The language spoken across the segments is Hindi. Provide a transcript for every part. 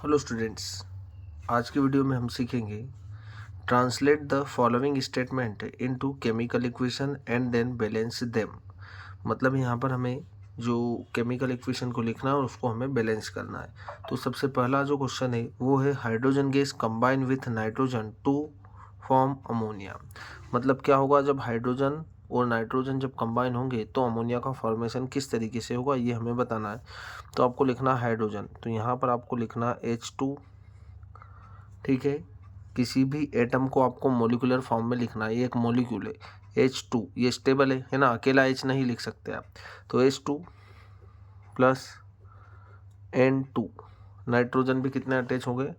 हेलो स्टूडेंट्स, आज की वीडियो में हम सीखेंगे translate the following statement into chemical equation and then balance them. मतलब यहाँ पर हमें जो केमिकल इक्वेशन को लिखना है और उसको हमें बैलेंस करना है। तो सबसे पहला जो क्वेश्चन है वो है hydrogen gas combine with nitrogen to form ammonia. मतलब क्या होगा, जब हाइड्रोजन और नाइट्रोजन जब कंबाइन होंगे तो अमोनिया का फॉर्मेशन किस तरीके से होगा, ये हमें बताना है। तो आपको लिखना है हाइड्रोजन, तो यहाँ पर आपको लिखना है H2। ठीक है, किसी भी एटम को आपको मोलिकुलर फॉर्म में लिखना है। ये एक मोलिक्यूल है H2, ये स्टेबल है ना, अकेला H नहीं लिख सकते आप। तो H2 प्लस N2, नाइट्रोजन भी कितने अटैच होंगे,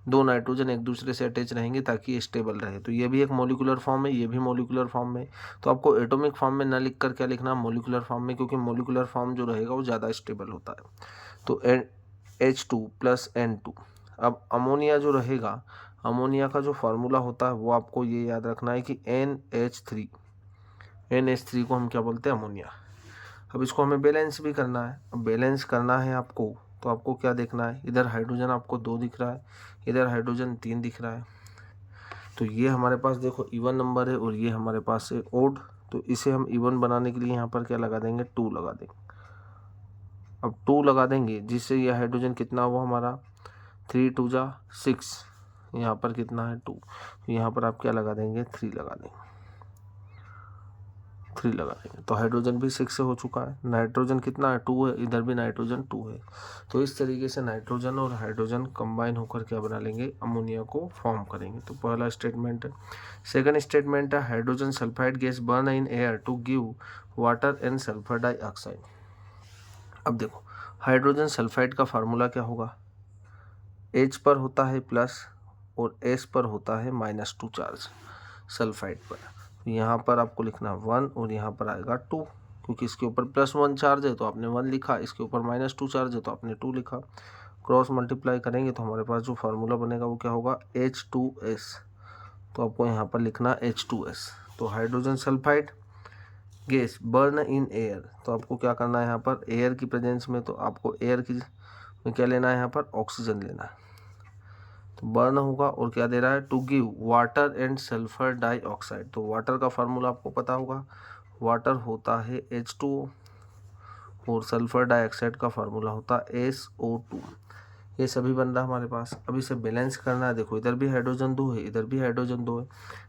दो नाइट्रोजन एक दूसरे से अटैच रहेंगे ताकि ये स्टेबल रहे। तो ये भी एक मोलिकुलर फॉर्म है, ये भी मोलिकुलर फॉर्म है। तो आपको एटॉमिक फॉर्म में ना लिख कर क्या लिखना, मोलिकुलर फॉर्म में, क्योंकि मोलिकुलर फॉर्म जो रहेगा वो ज़्यादा स्टेबल होता है। तो H2 प्लस N2। अब अमोनिया जो रहेगा, अमोनिया का जो फार्मूला होता है वो आपको ये याद रखना है कि NH3। NH3 को हम क्या बोलते हैं, अमोनिया। अब इसको हमें बैलेंस भी करना है। अब बैलेंस करना है आपको, तो आपको क्या देखना है, इधर हाइड्रोजन आपको 2 दिख रहा है, इधर हाइड्रोजन 3 दिख रहा है। तो ये हमारे पास देखो इवन नंबर है और ये हमारे पास है ओड। तो इसे हम इवन बनाने के लिए यहाँ पर क्या लगा देंगे, 2 लगा देंगे। अब 2 लगा देंगे जिससे ये हाइड्रोजन कितना हुआ हमारा, 3 2 जा 6, यहाँ पर कितना है 2, तो यहाँ पर आप क्या लगा देंगे, 3 लगा देंगे, 3 लगा देंगे। तो हाइड्रोजन भी 6 से हो चुका है, नाइट्रोजन कितना है 2 है, इधर भी नाइट्रोजन 2 है। तो इस तरीके से नाइट्रोजन और हाइड्रोजन कंबाइन होकर क्या बना लेंगे, अमोनिया को फॉर्म करेंगे। तो पहला स्टेटमेंट है। सेकंड स्टेटमेंट है hydrogen sulphide gas burn in air to give water and sulphur dioxide. अब देखो हाइड्रोजन सल्फाइड का फार्मूला क्या होगा, H पर होता है प्लस और S पर होता है -2 चार्ज सल्फाइड पर। तो यहाँ पर आपको लिखना 1 और यहाँ पर आएगा 2, क्योंकि इसके ऊपर +1 चार्ज है तो आपने 1 लिखा, इसके ऊपर -2 चार्ज है तो आपने 2 लिखा। क्रॉस मल्टीप्लाई करेंगे तो हमारे पास जो फार्मूला बनेगा वो क्या होगा, H2S। तो आपको यहाँ पर लिखना H2S। तो hydrogen sulphide gas burn in air, तो आपको क्या करना है यहाँ पर, एयर की प्रेजेंस में, तो आपको एयर की में क्या लेना है, यहाँ पर ऑक्सीजन लेना है। तो बर्न होगा और क्या दे रहा है, to give water and sulphur dioxide. तो वाटर का फार्मूला आपको पता होगा, वाटर होता है H2O और सल्फर डाइऑक्साइड का फार्मूला होता है SO2। ये सभी बन रहा हमारे पास। अब इसे बैलेंस करना है। देखो इधर भी हाइड्रोजन 2 है, इधर भी हाइड्रोजन 2 है,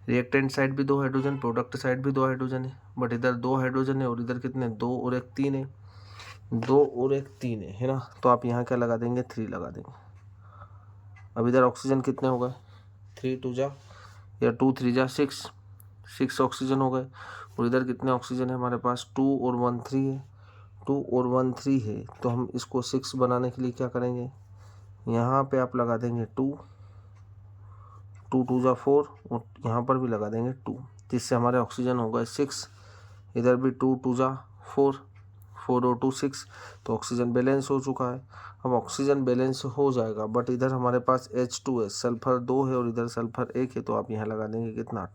रिएक्टेंट साइड भी 2 हाइड्रोजन, प्रोडक्ट साइड भी 2 हाइड्रोजन है। बट इधर 2 हाइड्रोजन है और इधर कितने, 2 और 1 3 है, 2 और 1 3 है ना। तो आप यहाँ क्या लगा देंगे, 3 लगा देंगे। अब इधर ऑक्सीजन कितने हो गए, 3 2 जा या 2 3 जा 6 ऑक्सीजन हो गए। और इधर कितने ऑक्सीजन है हमारे पास, 2 और 1 3 है, 2 और 1 3 है। तो हम इसको 6 बनाने के लिए क्या करेंगे, यहाँ पे आप लगा देंगे 2 2 2 जा 4 और यहाँ पर भी लगा देंगे 2, जिससे हमारे ऑक्सीजन हो गए 6। इधर भी 2 2 जा 4 4 और 2 6, तो ऑक्सीजन बैलेंस हो चुका है। अब ऑक्सीजन बैलेंस हो जाएगा, बट इधर हमारे पास H2 है, सल्फर 2 है और इधर सल्फर 1 है, तो आप यहाँ लगा देंगे कितना,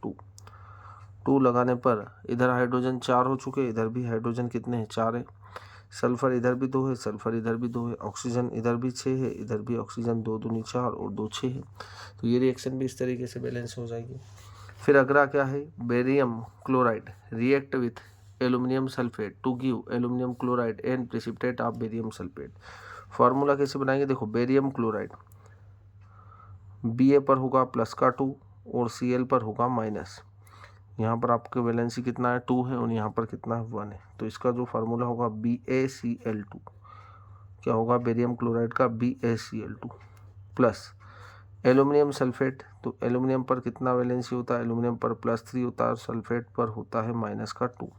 2 लगाने पर इधर हाइड्रोजन 4 हो चुके, इधर भी हाइड्रोजन कितने हैं, 4 है। सल्फर इधर भी 2 है, सल्फर इधर भी 2 है, ऑक्सीजन इधर भी 6 है, इधर भी ऑक्सीजन 2 दूनी 4 और 2 6 है। तो ये रिएक्शन भी इस तरीके से बैलेंस हो जाएगी। फिर अगला क्या है, barium chloride react with aluminium sulphate to give aluminium chloride and precipitate of barium sulphate. Formula कैसे बनाएंगे, देखो बेरियम क्लोराइड Ba पर होगा प्लस का 2 और Cl पर होगा माइनस। यहाँ पर आपके वैलेंसी कितना है, 2 है और यहाँ पर कितना है, 1 है। तो इसका जो फार्मूला होगा BaCl2, क्या होगा, बेरियम क्लोराइड का BaCl2 प्लस एल्यूमिनियम सल्फेट। तो एल्यूमिनियम पर कितना वैलेंसी होता है, एल्यूमिनियम पर +3 होता है और सल्फेट पर होता है -2।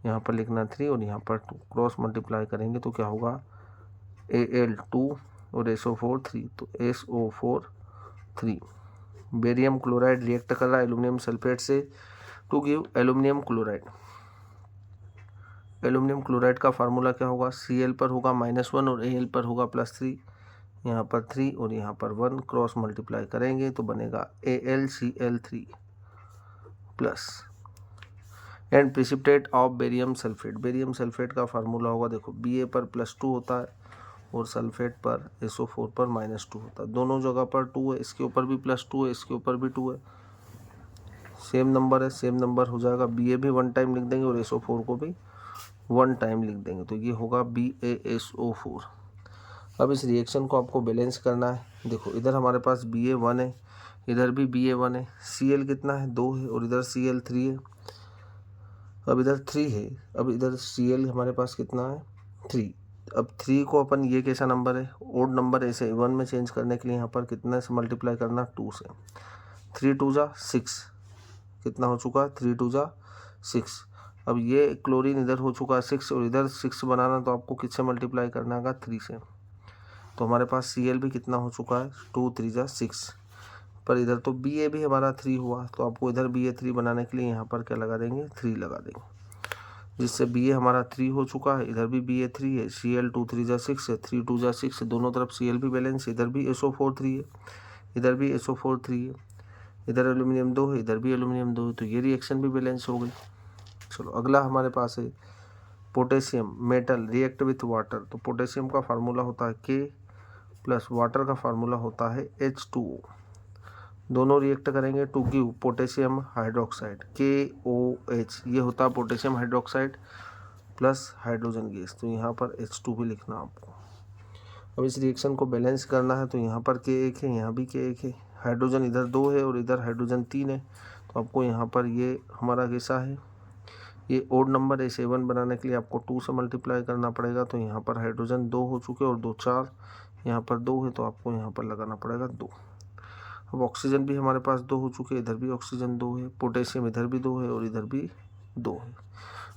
यहाँ पर लिखना 3 और यहाँ पर 2, क्रॉस मल्टीप्लाई करेंगे तो क्या होगा, Al2 और SO4 3, तो SO4 3। बेरियम क्लोराइड रिएक्ट कर रहा है एल्यूमिनियम सल्फेट से to give aluminium chloride. Aluminium chloride का फार्मूला क्या होगा, Cl पर होगा -1 और Al पर होगा +3, यहाँ पर 3 और यहाँ पर 1, क्रॉस मल्टीप्लाई करेंगे तो बनेगा AlCl3 plus and precipitate of barium sulphate. Barium sulphate का फार्मूला होगा, देखो Ba पर +2 होता है और सल्फेट पर SO4 पर -2 होता है। दोनों जगह पर 2 है, इसके ऊपर भी +2 है, इसके ऊपर भी 2 है, सेम नंबर है, सेम नंबर हो जाएगा। Ba भी 1 टाइम लिख देंगे और SO4 को भी 1 टाइम लिख देंगे, तो ये होगा BaSO4। अब इस रिएक्शन को आपको बैलेंस करना है। देखो इधर हमारे पास Ba1 है, इधर भी Ba1 है, Cl कितना है 2 है और इधर Cl 3 है। अब इधर 3 है, अब इधर Cl हमारे पास कितना है 3। अब 3 को अपन, ये कैसा नंबर है ओड नंबर है, इसे 1 में चेंज करने के लिए यहाँ पर कितने से मल्टीप्लाई करना 2 से। 3 2 जा 6, कितना हो चुका है 3 2 जा 6। अब ये क्लोरीन इधर हो चुका है 6 और इधर 6 बनाना, तो आपको किससे मल्टीप्लाई करना होगा 3 से। तो हमारे पास Cl भी कितना हो चुका है 2 3 जा 6, पर इधर तो Ba भी हमारा 3 हुआ, तो आपको इधर Ba3 बनाने के लिए यहाँ पर क्या लगा देंगे 3 लगा देंगे, जिससे Ba हमारा 3 हो चुका है, इधर भी Ba3 है, Cl 2 3 जा 6 है, 3 2 जा 6, दोनों तरफ Cl भी बैलेंस, इधर भी SO4 3 है, इधर भी SO4 3 है, इधर एल्यूमिनियम 2 है, इधर भी एल्यूमिनियम 2 है, तो ये रिएक्शन भी बैलेंस हो गई। चलो अगला हमारे पास है potassium metal react with water. तो पोटेशियम का फार्मूला होता है K प्लस वाटर का फार्मूला होता है H2O। दोनों रिएक्ट करेंगे to give potassium hydroxide KOH, ये होता है potassium hydroxide plus hydrogen gas. तो यहाँ पर H2 भी लिखना आपको। अब इस रिएक्शन को बैलेंस करना है, तो यहाँ पर K1 है, यहाँ भी K1 है, हाइड्रोजन इधर 2 है और इधर हाइड्रोजन 3 है, तो आपको यहाँ पर ये हमारा कैसा है, ये ओड नंबर है, 7 बनाने के लिए आपको 2 से मल्टीप्लाई करना पड़ेगा। तो यहाँ पर हाइड्रोजन 2 हो चुके और 2 4, यहाँ पर 2 है, तो आपको यहाँ पर लगाना पड़ेगा 2। अब ऑक्सीजन भी हमारे पास 2 हो चुके, इधर भी ऑक्सीजन 2 है, पोटेशियम इधर भी 2 है और इधर भी 2 है।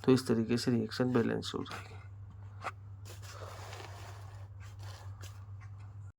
तो इस तरीके से रिएक्शन बैलेंस हो जाएगी।